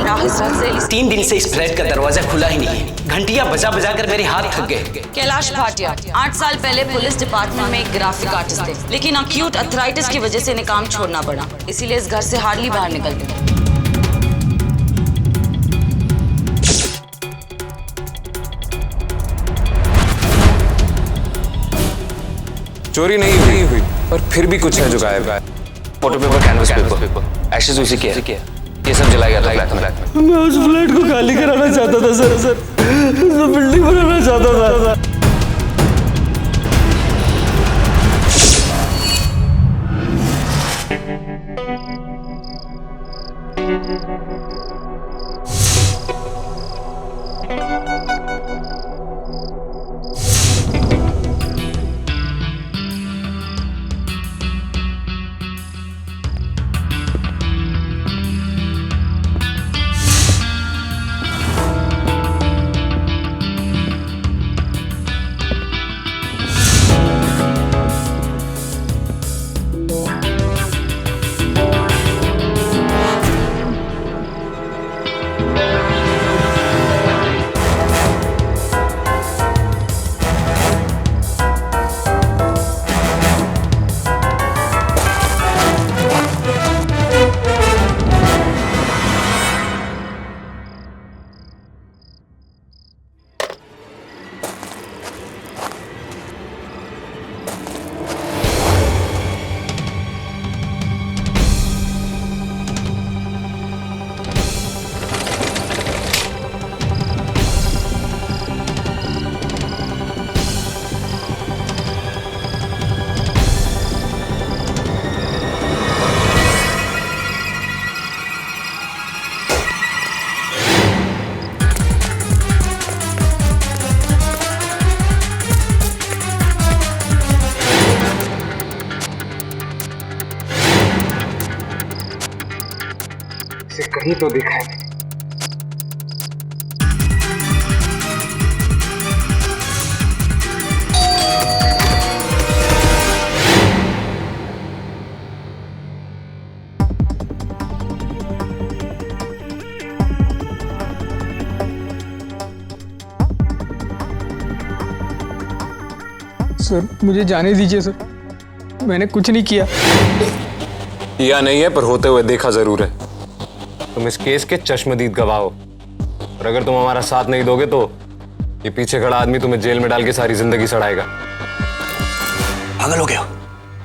राहिल से 3 दिन से इस फ्लैट का दरवाजा खुला ही नहीं है। घंटियां बजा बजा कर मेरे हाथ थक गए। कैलाश भाटिया 8 साल पहले पुलिस डिपार्टमेंट में एक ग्राफिक आर्टिस्ट थे, लेकिन अक्यूट अर्थराइटिस की वजह से इन्हें काम छोड़ना पड़ा, इसीलिए इस घर से हार्डली बाहर निकलते। चोरी नहीं हुई पर फिर भी कुछ है जो गायब है। Photo paper, canvas paper, Ashes उसी के है। ये सब जलाया गया था फ्लैट में। मैं उस फ्लैट को खाली कराना चाहता था सर, तो बिल्डिंग बनाना चाहता था। कहीं तो दिखा है। सर मुझे जाने दीजिए सर, मैंने कुछ नहीं किया। किया नहीं है पर होते हुए देखा जरूर है। तुम इस केस के चश्मदीद गवाह हो, और अगर तुम हमारा साथ नहीं दोगे तो ये पीछे खड़ा आदमी तुम्हें जेल में डाल के सारी जिंदगी सड़ाएगा। पागल हो गए हो?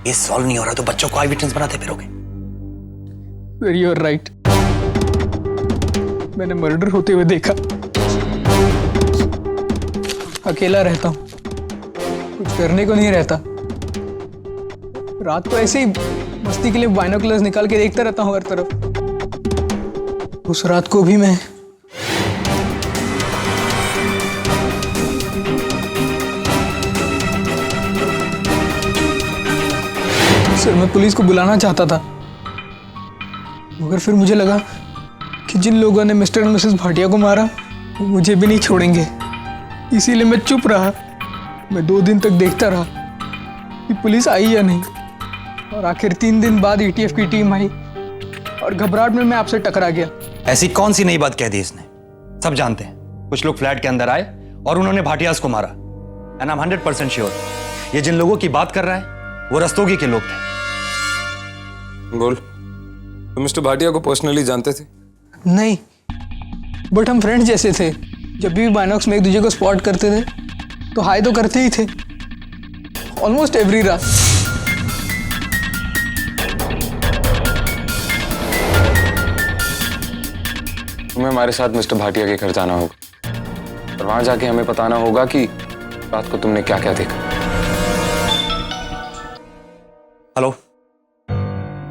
ये सॉल्व नहीं हो रहा तो बच्चों को आई विटनेस बनाते फिरोगे। सर यू आर राइट, मैंने मर्डर होते हुए देखा। अकेला रहता हूँ, कुछ करने को नहीं रहता। रात को ऐसे ही मस्ती के लिए बाइनोकुलर्स निकाल के देखता रहता हूँ हर तरफ। उस रात को भी मैं सर मैं पुलिस को बुलाना चाहता था, मगर फिर मुझे लगा कि जिन लोगों ने मिस्टर और मिसेस भाटिया को मारा वो मुझे भी नहीं छोड़ेंगे, इसीलिए मैं चुप रहा। मैं 2 दिन तक देखता रहा कि पुलिस आई या नहीं, और आखिर 3 दिन बाद एटीएफ की टीम आई और घबराहट में मैं आपसे टकरा गया। ऐसी कौन सी नई बात कह दी इसने? सब जानते हैं कुछ लोग फ्लैट के अंदर आए और उन्होंने भाटियास को मारा, एंड आई एम 100% श्योर ये जिन लोगों की बात कर रहा है वो रस्तोगी के लोग थे। बोल, तुम मिस्टर भाटिया को पर्सनली जानते थे? नहीं, बट हम फ्रेंड्स जैसे थे। जब भी बाइनॉक्स में एक दूसरे को स्पॉट करते थे तो हाय तो करते ही थे, ऑलमोस्ट एवरी रात। तुम्हें हमारे साथ मिस्टर भाटिया के घर जाना होगा और वहां जाके हमें बताना होगा कि रात को तुमने क्या क्या देखा। हेलो,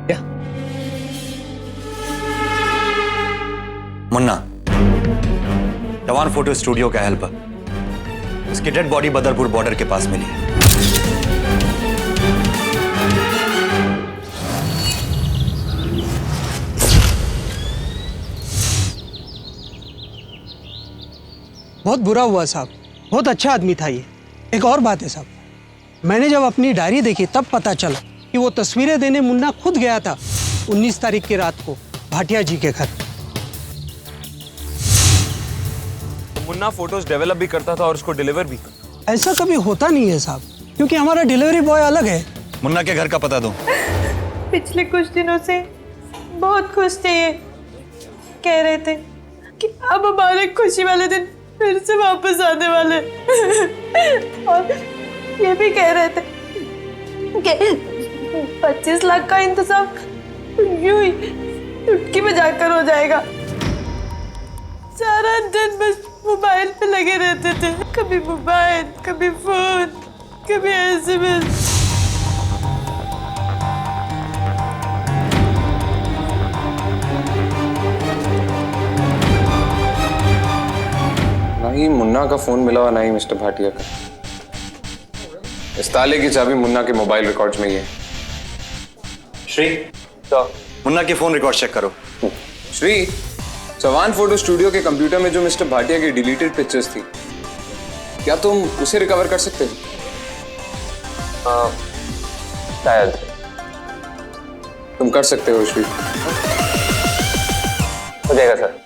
क्या? मुन्ना, जवान फोटो स्टूडियो का हेल्पर। इसकी डेड बॉडी बदरपुर बॉर्डर के पास मिली है। बहुत बुरा हुआ साहब, बहुत अच्छा आदमी था ये। एक और बात है साहब, मैंने जब अपनी डायरी देखी तब पता चला कि वो तस्वीरें देने मुन्ना खुद गया था 19 तारीख की रात को भाटिया जी के घर। मुन्ना फोटोज डेवलप भी करता था और उसको डिलीवर भी। ऐसा कभी होता नहीं है साहब, क्योंकि हमारा डिलीवरी बॉय अलग है। मुन्ना के घर का पता दो। पिछले कुछ दिनों से बहुत खुश थे ये, कह रहे थे कि अब हमारे खुशी वाले दिन फिर से वापस आने वाले और ये भी कह रहे थे कि 25 लाख का इंतजाम यूं ही चुटकी बजाकर हो जाएगा। सारा दिन बस मोबाइल पे लगे रहते थे, कभी मोबाइल, कभी फोन, कभी एसएमएस। ना ही मुन्ना का फोन मिला और ना ही मिस्टर भाटिया का। इस ताले की चाबी मुन्ना के मोबाइल रिकॉर्ड्स में ही है। श्री, मुन्ना के फोन रिकॉर्ड चेक करो। श्री, चौहान फोटो स्टूडियो के कंप्यूटर में जो मिस्टर भाटिया की डिलीटेड पिक्चर्स थी, क्या तुम उसे रिकवर कर सकते हो? शायद। तुम कर सकते हो श्री। हो जाएगा सर।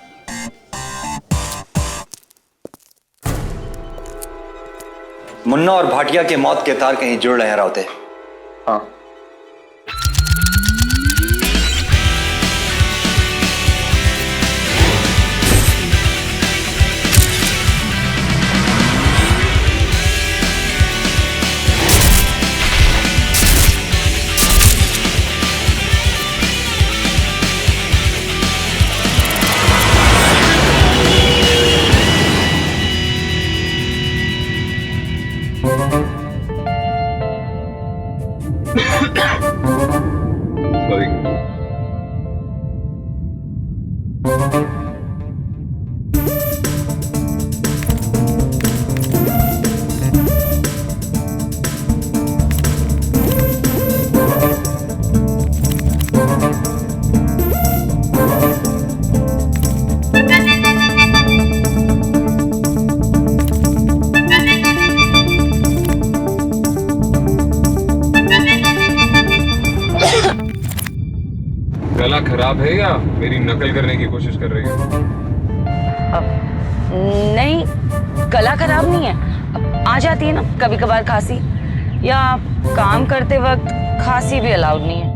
मुन्ना और भाटिया के मौत के तार कहीं जुड़ रहे हैं रावते। हाँ। गला खराब है या मेरी नकल करने की कोशिश कर रही है? नहीं, गला खराब नहीं है, आ जाती है ना कभी कभार खांसी, या काम करते वक्त खांसी भी अलाउड नहीं है।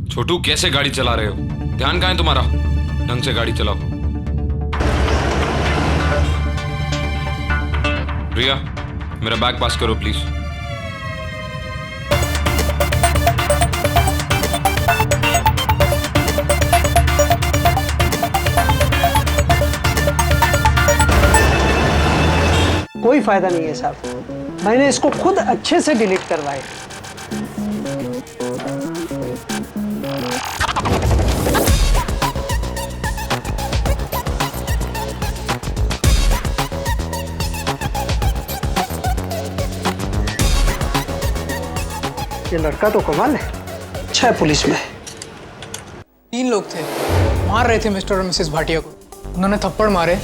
छोटू, कैसे गाड़ी चला रहे हो? ध्यान कहाँ है तुम्हारा? ढंग से गाड़ी चलाओ। रिया, मेरा बैग पास करो प्लीज। कोई फायदा नहीं है साहब, मैंने इसको खुद अच्छे से डिलीट करवाया। ये लड़का तो कमाल है, अच्छा है पुलिस में। 3 लोग थे, मार रहे थे मिस्टर और मिसेस भाटिया को। उन्होंने थप्पड़ मारे,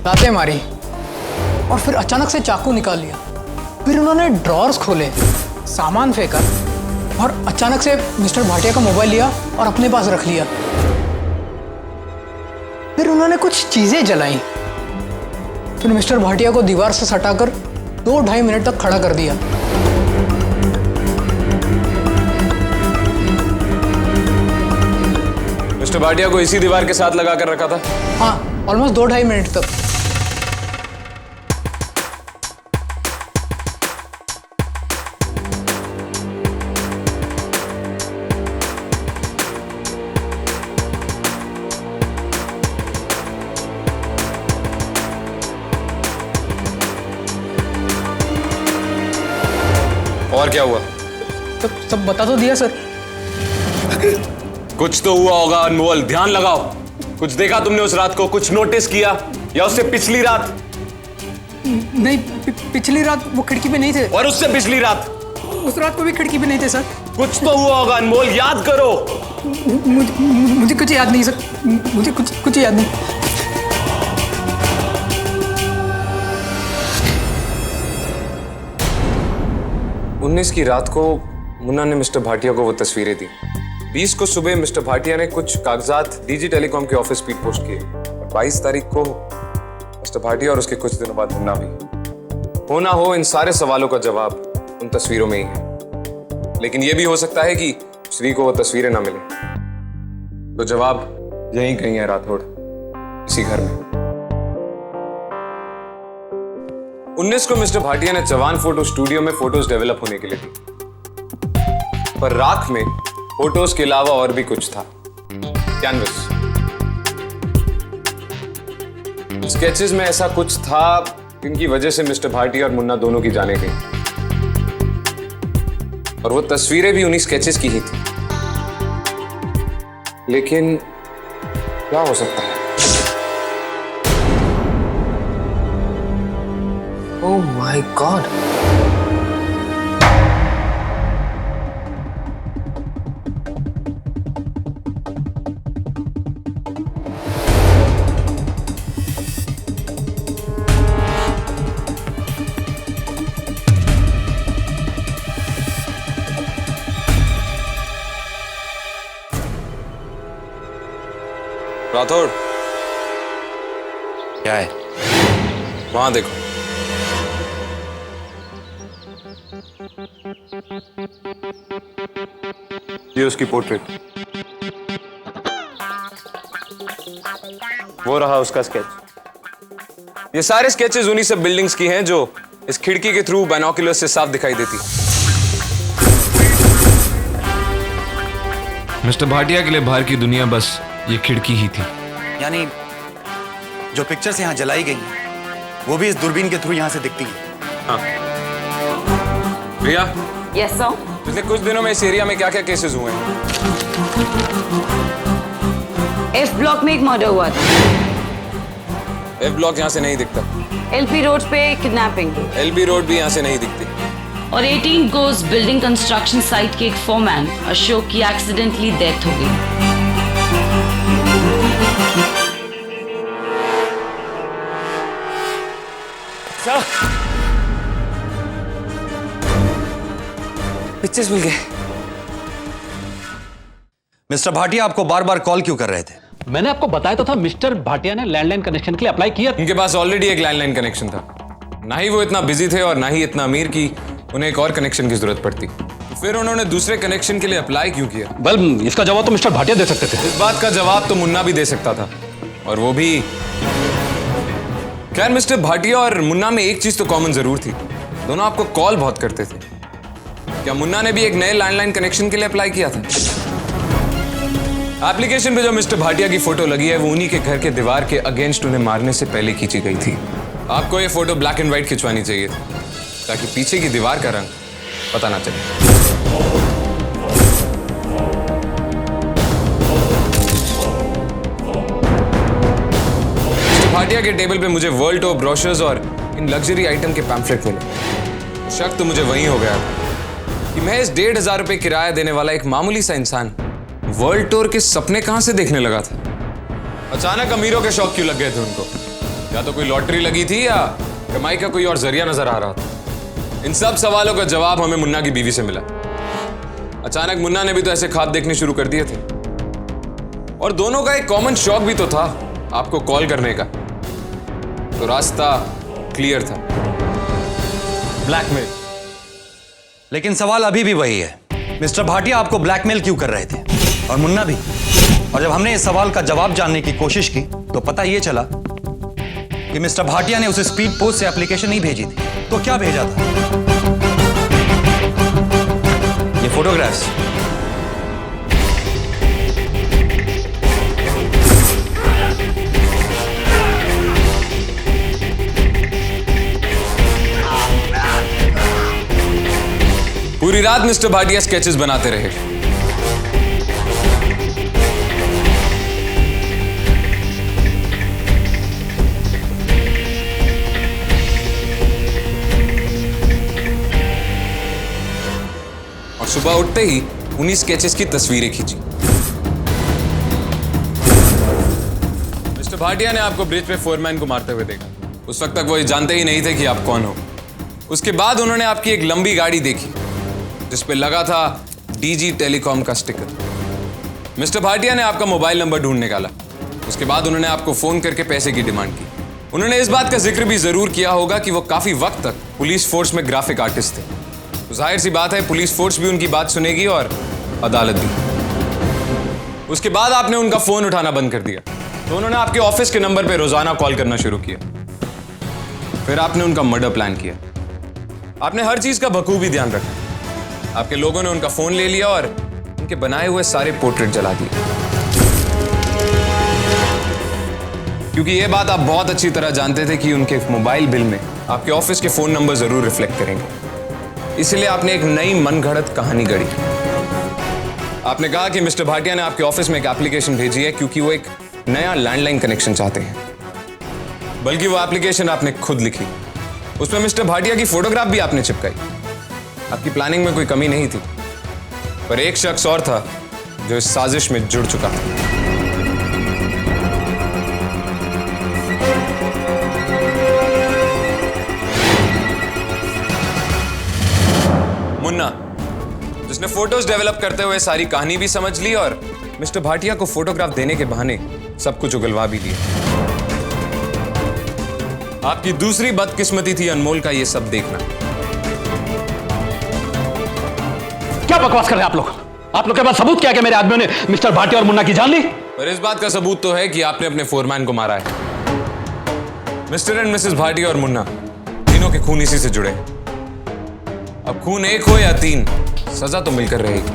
लातें मारी और फिर अचानक से चाकू निकाल लिया। फिर उन्होंने ड्रॉर्स खोले, सामान फेंका और अचानक से मिस्टर भाटिया का मोबाइल लिया और अपने पास रख लिया। फिर उन्होंने कुछ चीजें जलाई। फिर मिस्टर भाटिया को दीवार से सटाकर 2-2.5 मिनट तक खड़ा कर दिया। मिस्टर भाटिया को इसी दीवार के साथ लगा कर रखा था? हाँ, ऑलमोस्ट 2-2.5 मिनट तक। और क्या हुआ? सब बता तो दिया सर। कुछ तो हुआ होगा अनमोल, ध्यान लगाओ। कुछ देखा तुमने उस रात को? कुछ नोटिस किया? या उससे पिछली रात? नहीं, पिछली रात वो खिड़की पे नहीं थे। और उससे पिछली रात? उस रात को भी खिड़की पे नहीं थे सर। कुछ तो हुआ होगा अनमोल, याद करो। मुझे कुछ याद नहीं सर, मुझे कुछ याद नहीं। 19 की रात को मुन्ना ने मिस्टर भाटिया को वो तस्वीरें दी। 20 को सुबह मिस्टर भाटिया ने कुछ कागजात डीजी टेलीकॉम के ऑफिस स्पीड पोस्ट किए और 22 तारीख को मिस्टर भाटिया और उसके कुछ दिनों बाद मुन्ना भी। हो ना हो, इन सारे सवालों का जवाब उन तस्वीरों में ही है। लेकिन यह भी हो सकता है कि श्री को वो तस्वीरें ना मिले, तो जवाब यहीं कहीं है राठौड़, इसी घर में। 19 को मिस्टर भाटिया ने चवान फोटो स्टूडियो में फोटोज डेवलप होने के लिए दी, पर राख में फोटोज के अलावा और भी कुछ था। कैनवस, स्केचेस में ऐसा कुछ था जिनकी वजह से मिस्टर भाटिया और मुन्ना दोनों की जाने गई, और वो तस्वीरें भी उन्हीं स्केचेस की ही थी। लेकिन क्या हो सकता है? ओह माय गॉड, राठौड़ क्या है? वहां देखो। ये उसकी पोर्ट्रेट, वो रहा उसका स्केच। ये सारे स्केचेस उन्हीं सब बिल्डिंग्स की हैं जो इस खिड़की के थ्रू बाइनोक्यूलर से साफ दिखाई देती। मिस्टर भाटिया के लिए बाहर की दुनिया बस ये खिड़की ही थी। यानी जो पिक्चर्स यहाँ जलाई गई हैं, वो भी इस दूरबीन के थ्रू यहाँ से दिखती है। प्रिया, यस सर। पिछले कुछ दिनों में इस एरिया में क्या क्या केसेस हुए हैं? एफ ब्लॉक में एक मर्डर हुआ था। एफ ब्लॉक यहाँ से नहीं दिखता। एलपी रोड पे किडनैपिंग, एलबी रोड भी यहाँ से नहीं दिखती। और 18 गोज बिल्डिंग कंस्ट्रक्शन साइट के एक फोरमैन अशोक की एक्सीडेंटली डेथ हो गई। पिक्चर्स मिल गए। मिस्टर भाटिया आपको बार बार कॉल क्यों कर रहे थे? मैंने आपको बताया तो था मिस्टर भाटिया ने लैंडलाइन कनेक्शन के लिए अप्लाई किया। उनके पास ऑलरेडी एक लैंडलाइन कनेक्शन था। ना ही वो इतना बिजी थे और ना ही इतना अमीर कि उन्हें एक और कनेक्शन की जरूरत पड़ती। फिर उन्होंने दूसरे कनेक्शन के लिए अप्लाई क्यों किया? वेल, इसका जवाब तो मिस्टर भाटिया दे सकते थे। इस बात का जवाब तो मुन्ना भी दे सकता था, और वो भी। खैर, मिस्टर भाटिया और मुन्ना में एक चीज तो कॉमन जरूर थी, दोनों आपको कॉल बहुत करते थे। क्या मुन्ना ने भी एक नए लैंडलाइन कनेक्शन के लिए अप्लाई किया था? एप्लीकेशन पे जो मिस्टर भाटिया की फोटो लगी है, वो उन्हीं के घर के दीवार के अगेंस्ट उन्हें मारने से पहले खींची गई थी। आपको ये फोटो ब्लैक एंड व्हाइट खिंचवानी चाहिए थी, ताकि पीछे की दीवार का रंग पता ना चले। भाटिया के टेबल पे मुझे वर्ल्ड टूर ब्रोशर्स और इन लग्जरी आइटम के पैम्फलेट मिले। शक तो मुझे वही हो गया था कि महज 1500 रुपए किराया देने वाला एक मामूली सा इंसान वर्ल्ड टूर के सपने कहां से देखने लगा था। अचानक अमीरों के शौक क्यों लग गए थे उनको? या तो कोई लॉटरी लगी थी या कमाई का कोई और जरिया नजर आ रहा था। इन सब सवालों का जवाब हमें मुन्ना की बीवी से मिला। अचानक मुन्ना ने भी तो ऐसे ख्वाब देखने शुरू कर दिए थे, और दोनों का एक कॉमन शौक भी तो था, आपको कॉल करने का। तो रास्ता क्लियर था, ब्लैकमेल। लेकिन सवाल अभी भी वही है, मिस्टर भाटिया आपको ब्लैकमेल क्यों कर रहे थे, और मुन्ना भी? और जब हमने इस सवाल का जवाब जानने की कोशिश की, तो पता ये चला कि मिस्टर भाटिया ने उसे स्पीड पोस्ट से एप्लीकेशन नहीं भेजी थी, तो क्या भेजा था? ये फोटोग्राफ्स। पूरी रात मिस्टर भाटिया स्केचेस बनाते रहे। और सुबह उठते ही उन्हीं स्केचेस की तस्वीरें खींची। मिस्टर भाटिया ने आपको ब्रिज पे फोरमैन को मारते हुए देखा। उस वक्त तक वो ये जानते ही नहीं थे कि आप कौन हो। उसके बाद उन्होंने आपकी एक लंबी गाड़ी देखी जिस पे लगा था डीजी टेलीकॉम का स्टिकर। मिस्टर भाटिया ने आपका मोबाइल नंबर ढूंढ निकाला। उसके बाद उन्होंने आपको फोन करके पैसे की डिमांड की। उन्होंने इस बात का जिक्र भी जरूर किया होगा कि वो काफी वक्त तक पुलिस फोर्स में ग्राफिक आर्टिस्ट थे। तो जाहिर सी बात है पुलिस फोर्स भी उनकी बात सुनेगी और अदालत भी। उसके बाद आपने उनका फोन उठाना बंद कर दिया, तो उन्होंने आपके ऑफिस के नंबर पे रोजाना कॉल करना शुरू किया। फिर आपने उनका मर्डर प्लान किया। आपने हर चीज का बखूबी ध्यान रखा। आपके लोगों ने उनका फोन ले लिया और उनके बनाए हुए सारे पोर्ट्रेट जला दिए, क्योंकि यह बात आप बहुत अच्छी तरह जानते थे कि उनके मोबाइल बिल में आपके ऑफिस के फोन नंबर जरूर रिफ्लेक्ट करेंगे। इसलिए आपने एक नई मनगढ़ंत कहानी गढ़ी। आपने कहा कि मिस्टर भाटिया ने आपके ऑफिस में एक एप्लीकेशन भेजी है क्योंकि वो एक नया लैंडलाइन कनेक्शन चाहते हैं। बल्कि वो एप्लीकेशन आपने खुद लिखी, उसमें मिस्टर भाटिया की फोटोग्राफ भी आपने चिपकाई। आपकी प्लानिंग में कोई कमी नहीं थी, पर एक शख्स और था जो इस साजिश में जुड़ चुका था। मुन्ना, जिसने फोटोज डेवलप करते हुए सारी कहानी भी समझ ली और मिस्टर भाटिया को फोटोग्राफ देने के बहाने सब कुछ उगलवा भी दिया। आपकी दूसरी बदकिस्मती थी अनमोल का ये सब देखना। क्या बकवास कर रहे हैं आप लोग? आप लोग के पास सबूत क्या है कि मेरे आदमियों ने मिस्टर भाटिया और मुन्ना की जान ली? पर इस बात का सबूत तो है कि आपने अपने फोरमैन को मारा है। मिस्टर एंड मिसेस भाटिया और मुन्ना तीनों के खून इसी से जुड़े। अब खून एक हो या तीन, सजा तो मिलकर रहेगी।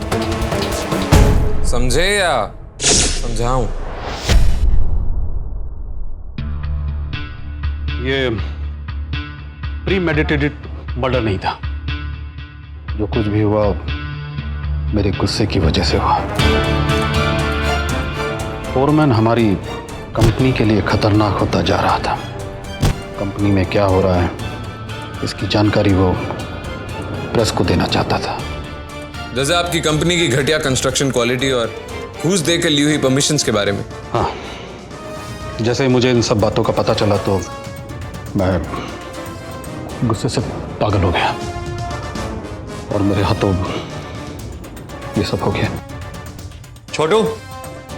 समझे या समझाऊं? ये प्रीमेडिटेटेड मर्डर नहीं था। जो कुछ भी हुआ मेरे गुस्से की वजह से हुआ। फोरमैन हमारी कंपनी के लिए खतरनाक होता जा रहा था। कंपनी में क्या हो रहा है इसकी जानकारी वो प्रेस को देना चाहता था। जैसे आपकी कंपनी की घटिया कंस्ट्रक्शन क्वालिटी और घूस देकर ली हुई परमिशंस के बारे में। हाँ, जैसे मुझे इन सब बातों का पता चला तो मैं गुस्से से पागल हो गया और मेरे हाथों ये सब हो गया। छोटू,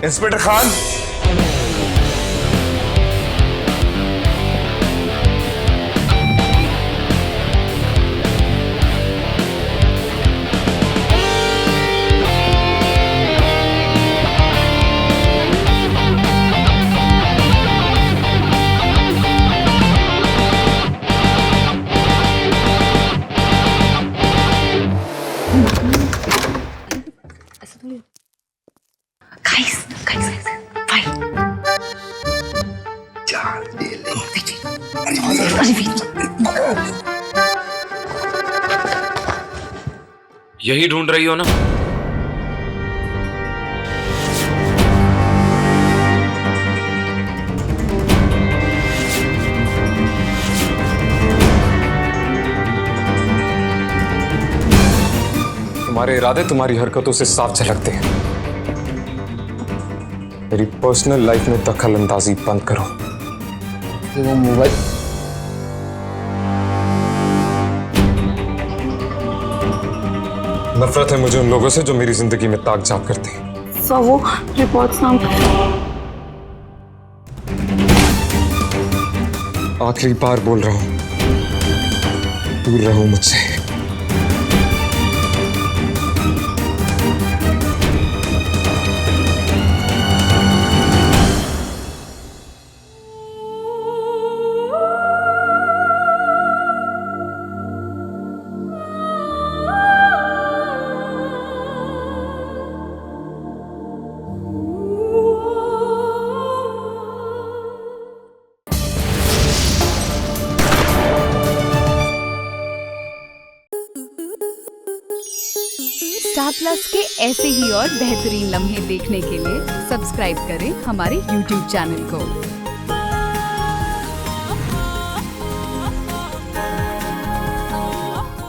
इंस्पेक्टर खान, यही ढूंढ रही हो ना? तुम्हारे इरादे तुम्हारी हरकतों से साफ झलकते हैं। मेरी पर्सनल लाइफ में दखल अंदाजी बंद करो। वो मोबाइल नफरत है मुझे उन लोगों से जो मेरी जिंदगी में ताक झाक करते हैं। सर वो रिपोर्ट्स नाम आखिरी बार बोल रहा हूं, दूर रहो मुझसे। स्टार प्लस के ऐसे ही और बेहतरीन लम्हे देखने के लिए सब्सक्राइब करें हमारे YouTube चैनल को।